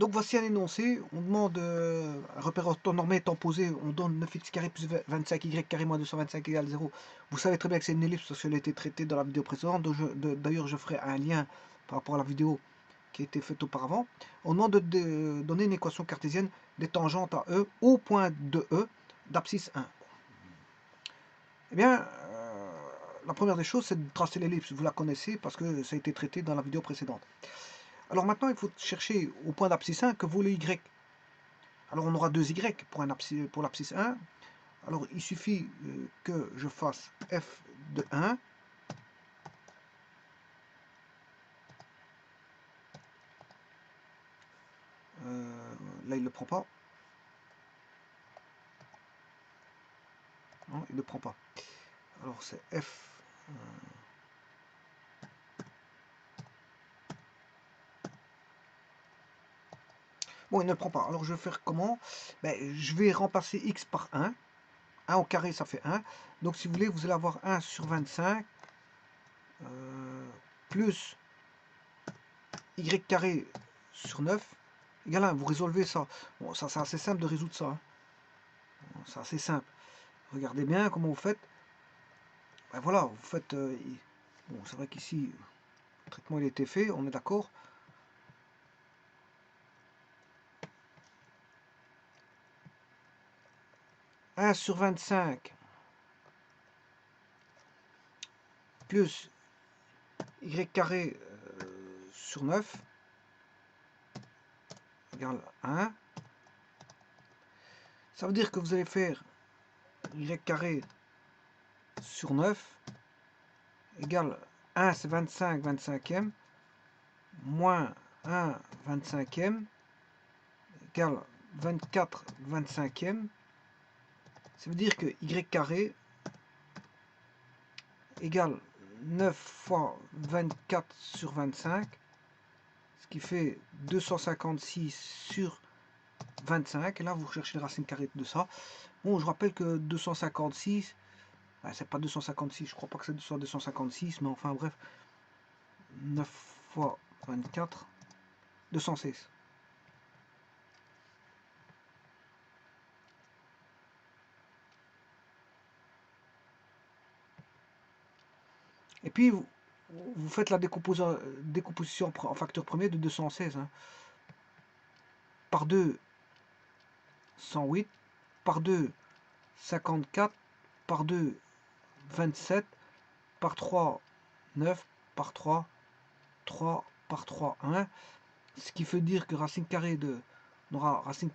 Donc voici un énoncé, on demande un repère en temps normé étant posé, on donne 9x carré plus 25y carré moins 225 égale 0. Vous savez très bien que c'est une ellipse parce qu'elle a été traitée dans la vidéo précédente, d'ailleurs je ferai un lien par rapport à la vidéo qui a été faite auparavant. On demande de donner une équation cartésienne des tangentes à E au point de E d'abscisse 1. Eh bien, la première des choses, c'est de tracer l'ellipse, vous la connaissez parce que ça a été traité dans la vidéo précédente. Alors maintenant, il faut chercher au point d'abscisse 1 que vaut le y. Alors on aura 2y pour l'abscisse 1. Alors il suffit que je fasse f de 1. Là il ne le prend pas. Non, il ne le prend pas. Alors c'est f. Bon, il ne le prend pas. Alors je vais faire comment? Ben, je vais remplacer x par 1. 1 au carré, ça fait 1. Donc si vous voulez, vous allez avoir 1 sur 25 plus y carré sur 9 égale 1. Vous résolvez ça. Bon, ça c'est assez simple de résoudre ça. Hein. Bon, c'est assez simple. Regardez bien comment vous faites. Ben voilà, vous faites... bon, c'est vrai qu'ici, le traitement il a été fait, on est d'accord. « 1 sur 25 plus y carré sur 9 égale 1. Ça veut dire que vous allez faire y carré sur 9 égale 1 c'est 25 25e moins 1 25e égale 24 25e. Ça veut dire que y carré égale 9 fois 24 sur 25, ce qui fait 256 sur 25. Et là, vous cherchez les racines carrées de ça. Bon, je rappelle que 256, c'est pas 256, je crois pas que c'est 256, mais enfin bref, 9 fois 24, 216. Et puis, vous faites la décomposition en facteur premier de 216. Hein. Par 2, 108. Par 2, 54. Par 2, 27. Par 3, 9. Par 3, 3. Par 3, 1. Ce qui veut dire que racine carrée de... On aura racine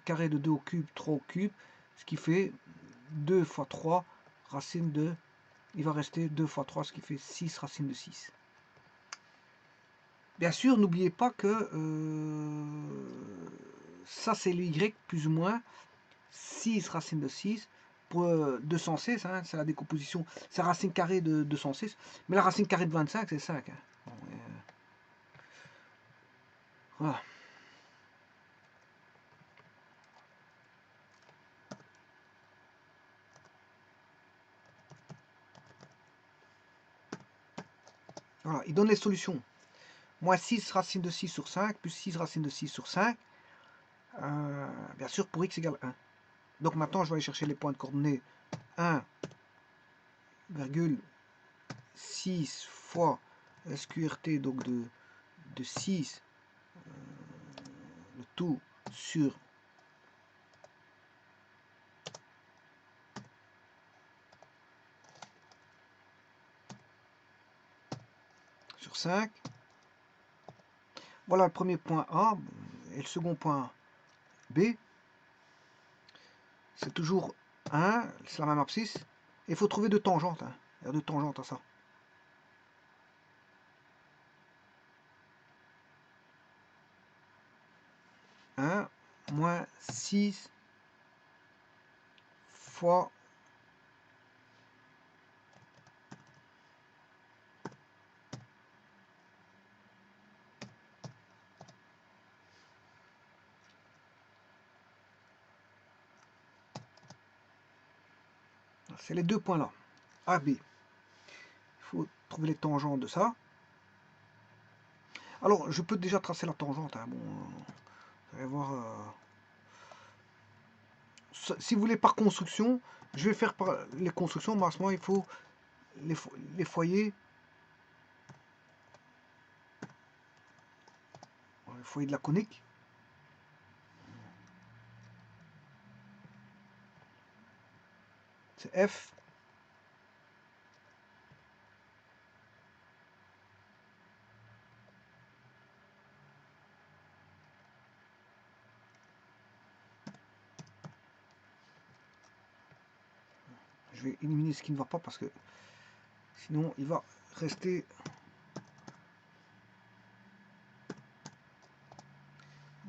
carrée de 2 au cube, 3 au cube. Ce qui fait 2 fois 3, racine de... Il va rester 2 fois 3, ce qui fait 6 racine de 6. Bien sûr, n'oubliez pas que ça c'est le y plus ou moins 6 racine de 6 pour 216, hein, c'est la décomposition, c'est racine carrée de 206, mais la racine carrée de 25 c'est 5. Hein. Bon, voilà. Voilà, il donne les solutions. Moins 6 racine de 6 sur 5, plus 6 racine de 6 sur 5, bien sûr pour x égale 1. Donc maintenant je vais aller chercher les points de coordonnées 1,6 fois SQRT, donc de 6, le tout sur 5. Voilà le premier point A et le second point B. C'est toujours 1, c'est la même abscisse. Il faut trouver deux tangentes. Hein. Il y a deux tangentes à ça. Moins 6 fois c'est les deux points là, A, B. Il faut trouver les tangentes de ça. Alors, je peux déjà tracer la tangente. Hein. Bon, Vous allez voir. Si vous voulez par construction, je vais faire par les constructions, mais à ce moment il faut les foyers. Le foyer de la conique. C'est F. Je vais éliminer ce qui ne va pas parce que sinon il va rester.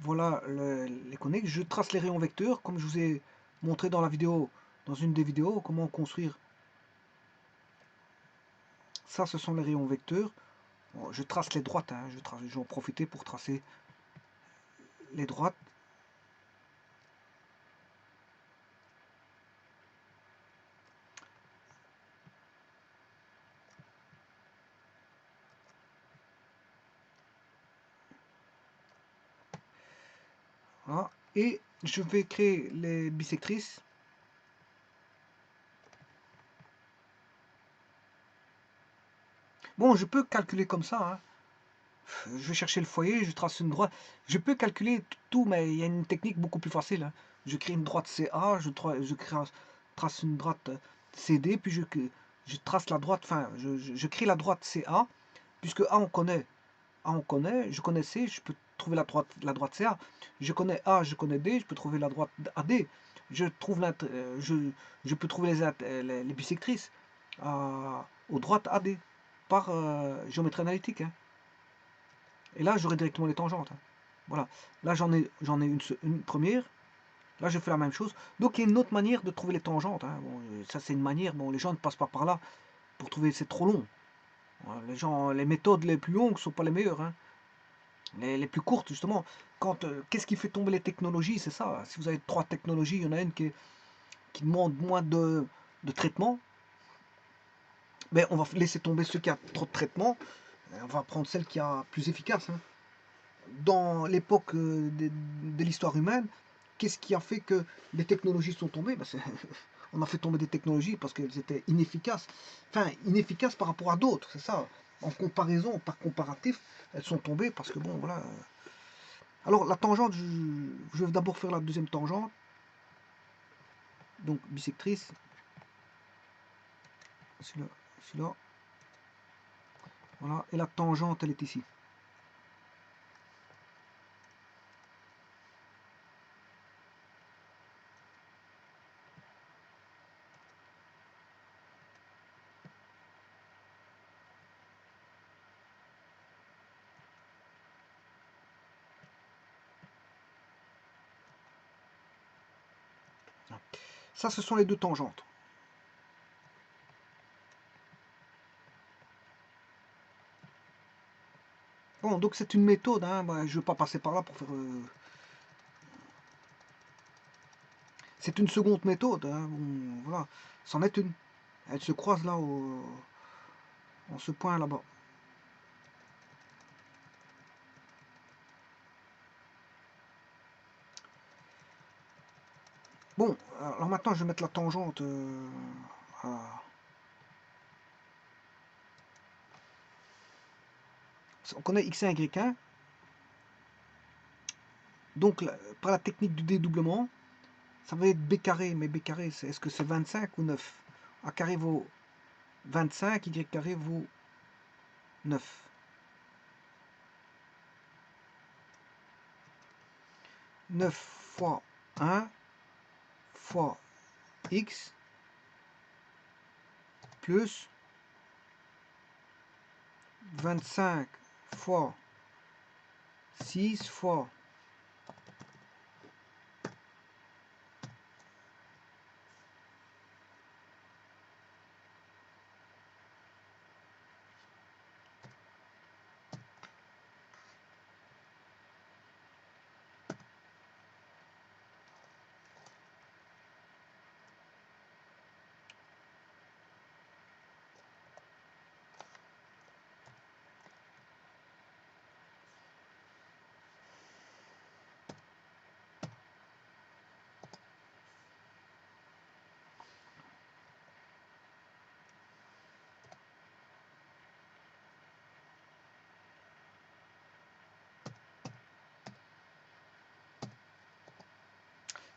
Voilà les coniques. Je trace les rayons vecteurs comme je vous ai montré dans la vidéo, dans une des vidéos, comment construire. Ça, ce sont les rayons vecteurs. Bon, je trace les droites. Hein. Je vais en profiter pour tracer les droites. Voilà. Et je vais créer les bisectrices. Bon, je peux calculer comme ça. Hein. Je vais chercher le foyer, je trace une droite. Je peux calculer tout, mais il y a une technique beaucoup plus facile. Hein. Je crée une droite CA, trace une droite CD, puis je trace la droite, enfin, je crée la droite CA, puisque A on connaît. A on connaît, je connais C, je peux trouver la droite CA. Je connais A, je connais D, je peux trouver la droite AD. Je, trouve je peux trouver les bisectrices aux droites AD par géométrie analytique. Hein. Et là, j'aurai directement les tangentes. Hein. Voilà. Là, j'en ai une première. Là, je fais la même chose. Donc, il y a une autre manière de trouver les tangentes. Hein. Bon, ça, c'est une manière. Bon, les gens ne passent pas par là pour trouver. C'est trop long. Voilà, les méthodes les plus longues ne sont pas les meilleures. Hein. Les plus courtes, justement. Qu'est-ce qui fait tomber les technologies? C'est ça. Si vous avez 3 technologies, il y en a une qui demande moins de traitement. Mais on va laisser tomber ceux qui a trop de traitement. On va prendre celle qui a plus efficace. Hein. Dans l'époque de l'histoire humaine, qu'est-ce qui a fait que les technologies sont tombées? On a fait tomber des technologies parce qu'elles étaient inefficaces. Enfin, inefficaces par rapport à d'autres, c'est ça. En comparaison, par comparatif, elles sont tombées parce que bon, voilà. Alors, la tangente, je vais d'abord faire la deuxième tangente. Donc, bisectrice. Celui-là. Voilà. Et la tangente, elle est ici. Ça, ce sont les deux tangentes. Bon, donc c'est une méthode, hein. Je ne veux pas passer par là pour faire... C'est une seconde méthode, hein. Bon, voilà, c'en est une. Elle se croise là, en ce point là-bas. Bon, alors maintenant je vais mettre la tangente On connaît x1, y1. Donc, par la technique du dédoublement, ça va être b carré, mais b carré, est-ce que c'est 25 ou 9? A carré vaut 25, y carré vaut 9. 9 fois 1 fois x plus 25 fois 6 fois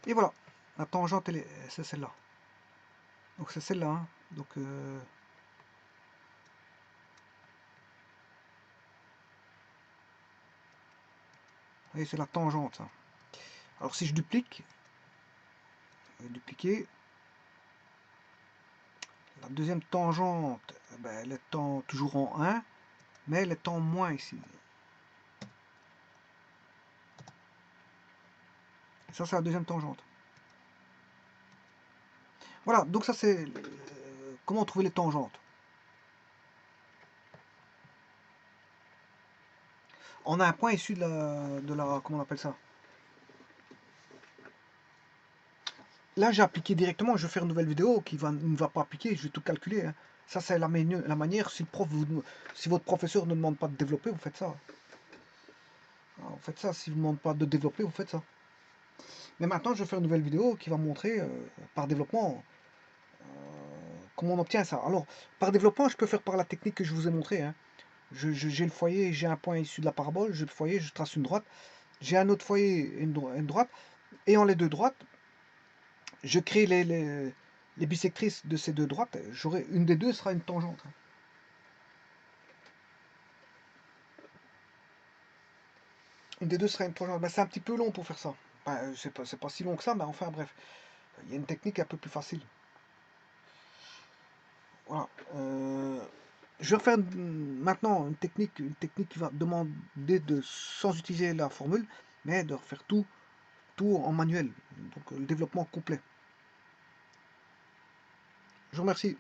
Et voilà, la tangente, c'est celle-là. Donc c'est celle-là. Hein. Donc, vous voyez, c'est la tangente. Ça. Alors si je duplique, dupliquer, la deuxième tangente, ben, elle est toujours en 1, mais elle est en moins ici. Ça, c'est la deuxième tangente. Voilà, donc ça, c'est comment trouver les tangentes. On a un point issu de la comment on appelle ça. Là, j'ai appliqué directement, je vais faire une nouvelle vidéo qui ne va pas appliquer, je vais tout calculer. Hein. Ça, c'est la manière, si votre professeur ne demande pas de développer, vous faites ça. Vous faites ça, si vous ne demande pas de développer, vous faites ça. Mais maintenant, je vais faire une nouvelle vidéo qui va montrer, par développement, comment on obtient ça. Alors, par développement, je peux faire par la technique que je vous ai montré. Hein. J'ai le foyer, j'ai un point issu de la parabole, j'ai le foyer, je trace une droite. J'ai un autre foyer, une droite. Ayant les deux droites, je crée les bisectrices de ces deux droites. Une des deux sera une tangente. Une des deux sera une tangente. Ben, c'est un petit peu long pour faire ça. Ben, c'est pas si long que ça, mais enfin bref. Il y a une technique un peu plus facile. Voilà. Je vais faire maintenant une technique qui va demander sans utiliser la formule, mais de refaire tout en manuel. Donc le développement complet. Je vous remercie.